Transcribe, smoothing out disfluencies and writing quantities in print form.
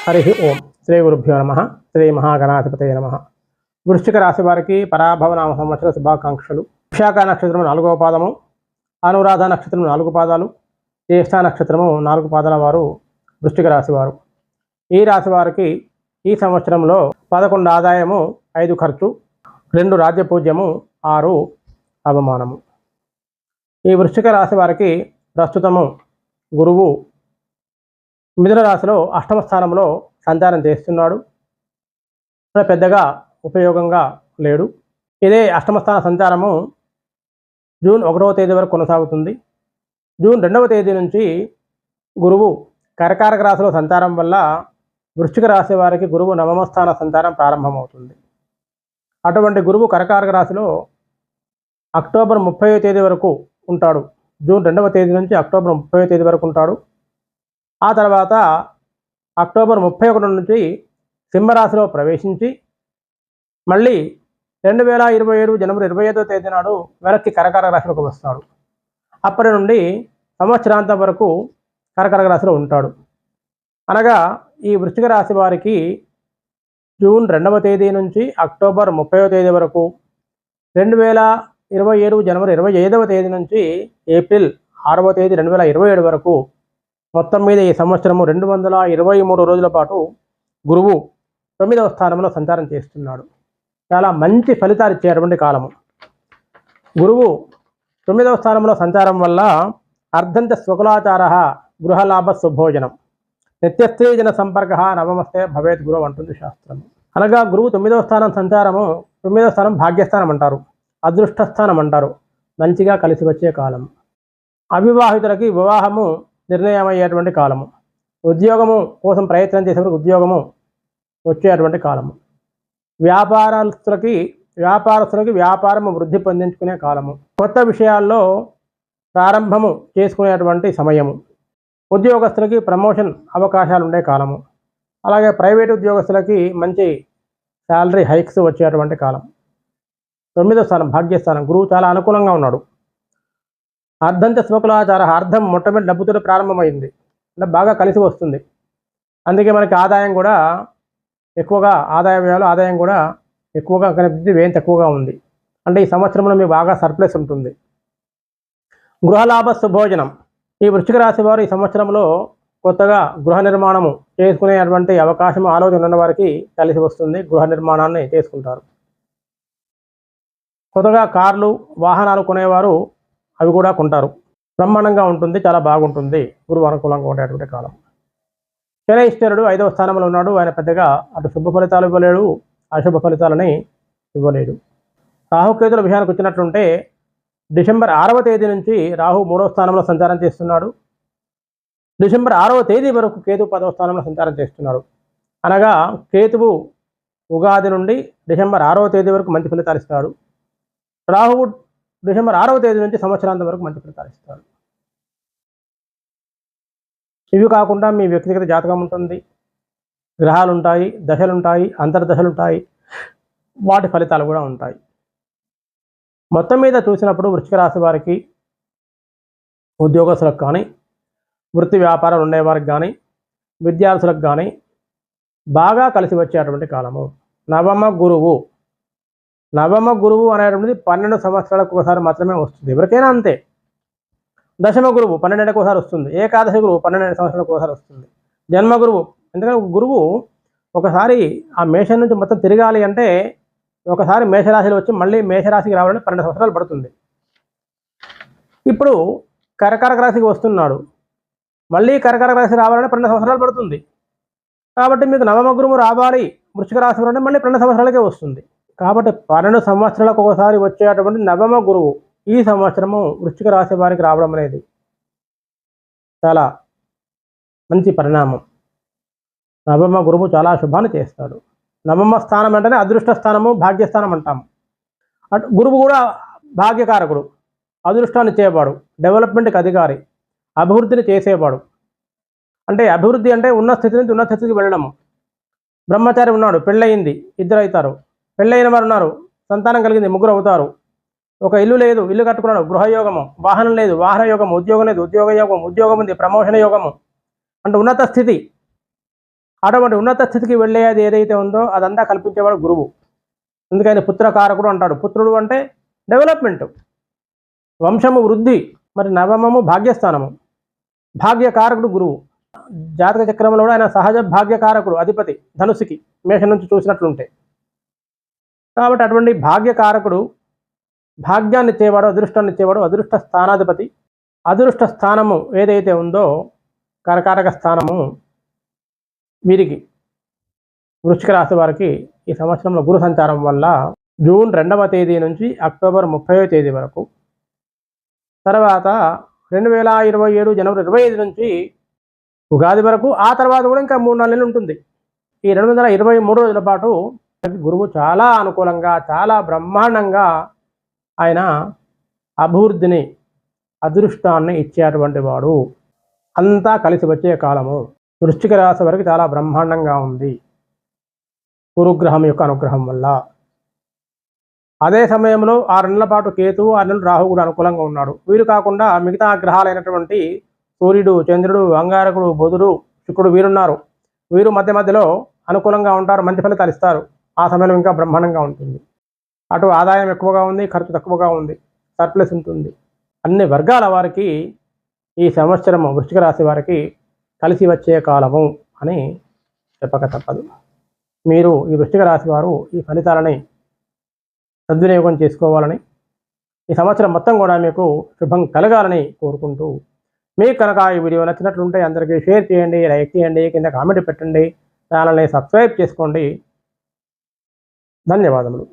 హరి ఓం శ్రీ గురుభ్యో నమ. శ్రీ మహాగణాధిపతయ నమ. వృశ్చిక రాశి వారికి పరాభవనామ సంవత్సర శుభాకాంక్షలు. విశాఖ నక్షత్రము 4వ పాదము, అనురాధ నక్షత్రము 4 పాదాలు, జ్యేష్ఠ నక్షత్రము 4 పాదాల వారు వృశ్చిక రాశి వారు. ఈ రాశి వారికి ఈ సంవత్సరంలో 11 ఆదాయము, 5 ఖర్చు, 2 రాజ్యపూజ్యము, 6 అవమానము. ఈ వృశ్చిక రాశి వారికి ప్రస్తుతము గురువు మిథున రాశిలో 8వ స్థానంలో సంచారం చేస్తున్నాడు. పెద్దగా ఉపయోగంగా లేడు. ఇదే 8వ స్థాన సంచారము జూన్ 1వ తేదీ వరకు కొనసాగుతుంది. జూన్ 2వ తేదీ నుంచి గురువు కర్కాటక రాశిలో సంచారం వల్ల వృశ్చిక రాశి వారికి గురువు 9వ స్థాన సంచారం ప్రారంభమవుతుంది. అటువంటి గురువు కర్కాటక రాశిలో అక్టోబర్ 30వ తేదీ వరకు ఉంటాడు. జూన్ 2వ తేదీ నుంచి అక్టోబర్ 30వ తేదీ వరకు ఉంటాడు. ఆ తర్వాత అక్టోబర్ 31 నుంచి సింహరాశిలో ప్రవేశించి మళ్ళీ 2027 జనవరి 25వ తేదీ నాడు వెనక్కి కర్కాటక రాశిలోకి వస్తాడు. అప్పటి నుండి సంవత్సరాంతం వరకు కర్కాటక రాశిలో ఉంటాడు. అనగా ఈ వృశ్చిక రాశి వారికి జూన్ 2వ తేదీ నుంచి అక్టోబర్ 30వ తేదీ వరకు, 2027 జనవరి 25వ తేదీ నుంచి ఏప్రిల్ 6వ తేదీ 2027 వరకు మొత్తం మీద ఈ సంవత్సరము 223 రోజుల పాటు గురువు 9వ స్థానంలో సంచారం చేస్తున్నాడు. చాలా మంచి ఫలితాలు ఇచ్చేటువంటి కాలము. గురువు 9వ స్థానంలో సంచారం వల్ల అర్ధంచ స్వకులాచార గృహలాభ సుభోజనం నిత్యస్థే జన సంపర్క నవమస్తే భవేత్ గురువు అంటుంది శాస్త్రం. అనగా గురువు 9వ స్థానం సంచారము, 9వ స్థానం భాగ్యస్థానం అంటారు, అదృష్ట స్థానం అంటారు. మంచిగా కలిసి వచ్చే కాలం. అవివాహితులకి వివాహము నిర్ణయమయ్యేటువంటి కాలము. ఉద్యోగము కోసం ప్రయత్నం చేసేప్పుడు ఉద్యోగము వచ్చేటువంటి కాలము. వ్యాపారస్తులకి వ్యాపారము వృద్ధి పొందించుకునే కాలము. కొత్త విషయాల్లో ప్రారంభము చేసుకునేటువంటి సమయము. ఉద్యోగస్తులకి ప్రమోషన్ అవకాశాలు ఉండే కాలము. అలాగే ప్రైవేట్ ఉద్యోగస్తులకి మంచి శాలరీ హైక్స్ వచ్చేటువంటి కాలం. 9వ స్థానం భాగ్యస్థానం. గురువు చాలా అనుకూలంగా ఉన్నాడు. అర్ధంచ స్వకులాచార, అర్థం మొట్టమొదటి డబ్బుతో ప్రారంభమైంది అంటే బాగా కలిసి వస్తుంది. అందుకే మనకి ఆదాయం కూడా ఎక్కువగా, ఆదాయం కూడా ఎక్కువగా కనిపిస్తుంది, వ్యయం తక్కువగా ఉంది. అంటే ఈ సంవత్సరంలో మీకు బాగా సర్ప్లస్ ఉంటుంది. గృహలాభ సుభోజనం. ఈ వృశ్చిక రాశి వారు ఈ సంవత్సరంలో కొత్తగా గృహ నిర్మాణము చేసుకునేటువంటి అవకాశం, ఆలోచన ఉన్న వారికి కలిసి వస్తుంది. గృహ నిర్మాణాన్ని చేసుకుంటారు. కొత్తగా కార్లు, వాహనాలు కొనేవారు అవి కూడా కొంటారు. బ్రహ్మాండంగా ఉంటుంది, చాలా బాగుంటుంది. గురువు అనుకూలంగా ఉండేటువంటి కాలం. శనైశ్వరుడు 5వ స్థానంలో ఉన్నాడు. ఆయన పెద్దగా అటు శుభ ఫలితాలు ఇవ్వలేడు, అశుభ ఫలితాలని ఇవ్వలేడు. రాహుకేతుల విషయానికి వచ్చినట్లుంటే డిసెంబర్ 6వ తేదీ నుంచి రాహు 3వ స్థానంలో సంచారం చేస్తున్నాడు. డిసెంబర్ 6వ తేదీ వరకు కేతు 10వ స్థానంలో సంచారం చేస్తున్నాడు. అనగా కేతువు ఉగాది నుండి డిసెంబర్ 6వ తేదీ వరకు మంచి ఫలితాలు ఇస్తాడు. రాహువు డిసెంబర్ 6వ తేదీ నుంచి సంవత్సరాంతం వరకు మంచి ఫలితాలు ఇస్తాడు. ఇవి కాకుండా మీ వ్యక్తిగత జాతకం ఉంటుంది, గ్రహాలు ఉంటాయి, దశలు ఉంటాయి, అంతర్దశలు ఉంటాయి, వాటి ఫలితాలు కూడా ఉంటాయి. మొత్తం మీద చూసినప్పుడు వృశ్చిక రాశి వారికి, ఉద్యోగస్తులకు కానీ, వృత్తి వ్యాపారాలు ఉండేవారికి కానీ, విద్యార్థులకు కానీ బాగా కలిసి వచ్చేటువంటి కాలము. నవమ గురువు అనేటువంటిది 12 సంవత్సరాలకు ఒకసారి మాత్రమే వస్తుంది. ఎవరికైనా అంతే. దశమ గురువు 12 ఏళ్ళకి ఒకసారి వస్తుంది. ఏకాదశి గురువు 12 సంవత్సరాలకు ఒకసారి వస్తుంది. జన్మ గురువు, ఎందుకంటే గురువు ఒకసారి ఆ మేషం నుంచి మొత్తం తిరగాలి అంటే ఒకసారి మేషరాశిలో వచ్చి మళ్ళీ మేషరాశికి రావాలంటే 12 సంవత్సరాలు పడుతుంది. ఇప్పుడు కర్కాటక రాశికి వస్తున్నాడు, మళ్ళీ కర్కాటక రాశి రావాలంటే 12 సంవత్సరాలు పడుతుంది. కాబట్టి మీకు నవమ గురువు రావాలి వృశ్చిక రాశి అంటే మళ్ళీ 12 సంవత్సరాలకే వస్తుంది. కాబట్టి 12 సంవత్సరాలకు ఒకసారి వచ్చేటువంటి నవమ గురువు ఈ సంవత్సరము వృశ్చిక రాశి వారికి రావడం అనేది చాలా మంచి పరిణామం. నవమ గురువు చాలా శుభాన్ని చేస్తాడు. నవమ స్థానం అంటేనే అదృష్ట స్థానము, భాగ్యస్థానం అంటాము. అటు గురువు కూడా భాగ్యకారకుడు, అదృష్టాన్ని ఇచ్చేవాడు, డెవలప్మెంట్కి అధికారి, అభివృద్ధిని చేసేవాడు. అంటే అభివృద్ధి అంటే ఉన్న స్థితి నుంచి ఉన్న స్థితికి వెళ్ళడము. బ్రహ్మచారి ఉన్నాడు, పెళ్ళయింది, 2 అవుతారు. పెళ్ళైన వారు ఉన్నారు, సంతానం కలిగింది, 3 అవుతారు. ఒక ఇల్లు లేదు, ఇల్లు కట్టుకున్నాడు, గృహయోగము. వాహనం లేదు, వాహన యోగము. ఉద్యోగం లేదు, ఉద్యోగ యోగం. ఉద్యోగం ఉంది, ప్రమోషన్ యోగము. అంటే ఉన్నత స్థితి. అటువంటి ఉన్నత స్థితికి వెళ్ళేది ఏదైతే ఉందో అదంతా కల్పించేవాడు గురువు. అందుకని పుత్రకారకుడు అంటాడు. పుత్రుడు అంటే డెవలప్మెంట్, వంశము వృద్ధి. మరి నవమము భాగ్యస్థానము, భాగ్యకారకుడు గురువు. జాతక చక్రంలో కూడా ఆయన సహజ భాగ్యకారకుడు, అధిపతి ధనుసుకి, మేషం నుంచి చూసినట్లుంటే. కాబట్టి అటువంటి భాగ్యకారకుడు, భాగ్యాన్ని ఇచ్చేవాడు, అదృష్టాన్ని ఇచ్చేవాడు, అదృష్ట స్థానాధిపతి. అదృష్ట స్థానము ఏదైతే ఉందో కర్కాటక స్థానము, వీరికి వృశ్చిక రాశి వారికి ఈ సంవత్సరంలో గురు సంచారం వల్ల జూన్ 2వ తేదీ నుంచి అక్టోబర్ 30వ తేదీ వరకు, తర్వాత 2027 జనవరి 25 నుంచి ఉగాది వరకు, ఆ తర్వాత కూడా ఇంకా 3-4 నెలలు ఉంటుంది. ఈ 223 రోజుల పాటు గురువు చాలా అనుకూలంగా, చాలా బ్రహ్మాండంగా ఆయన అభివృద్ధిని, అదృష్టాన్ని ఇచ్చేటువంటి వాడు. అంతా కలిసి వచ్చే కాలము వృశ్చిక రాశి వరకు చాలా బ్రహ్మాండంగా ఉంది గురుగ్రహం యొక్క అనుగ్రహం వల్ల. అదే సమయంలో 6 నెలల పాటు కేతువు, 6 నెలలు రాహు కూడా అనుకూలంగా ఉన్నాడు. వీరు కాకుండా మిగతా గ్రహాలైనటువంటి సూర్యుడు, చంద్రుడు, అంగారకుడు, బుధుడు, శుక్రుడు వీరున్నారు. వీరు మధ్య మధ్యలో అనుకూలంగా ఉంటారు, మంచి ఫలితాలు ఇస్తారు. ఆ సమయంలో ఇంకా బ్రహ్మాండంగా ఉంటుంది. అటు ఆదాయం ఎక్కువగా ఉంది, ఖర్చు తక్కువగా ఉంది, సర్ప్లస్ ఉంటుంది. అన్ని వర్గాల వారికి ఈ సంవత్సరం వృశ్చిక రాశి వారికి కలిసి వచ్చే కాలము అని చెప్పక తప్పదు. మీరు ఈ వృశ్చిక రాశి వారు ఈ ఫలితాలని సద్వినియోగం చేసుకోవాలని, ఈ సంవత్సరం మొత్తం కూడా మీకు శుభం కలగాలని కోరుకుంటూ, మీకు కనుక ఈ వీడియో నచ్చినట్లుంటే అందరికీ షేర్ చేయండి, లైక్ చేయండి, కింద కామెంట్ పెట్టండి, ఛానల్ని సబ్స్క్రైబ్ చేసుకోండి. ధన్యవాదములు.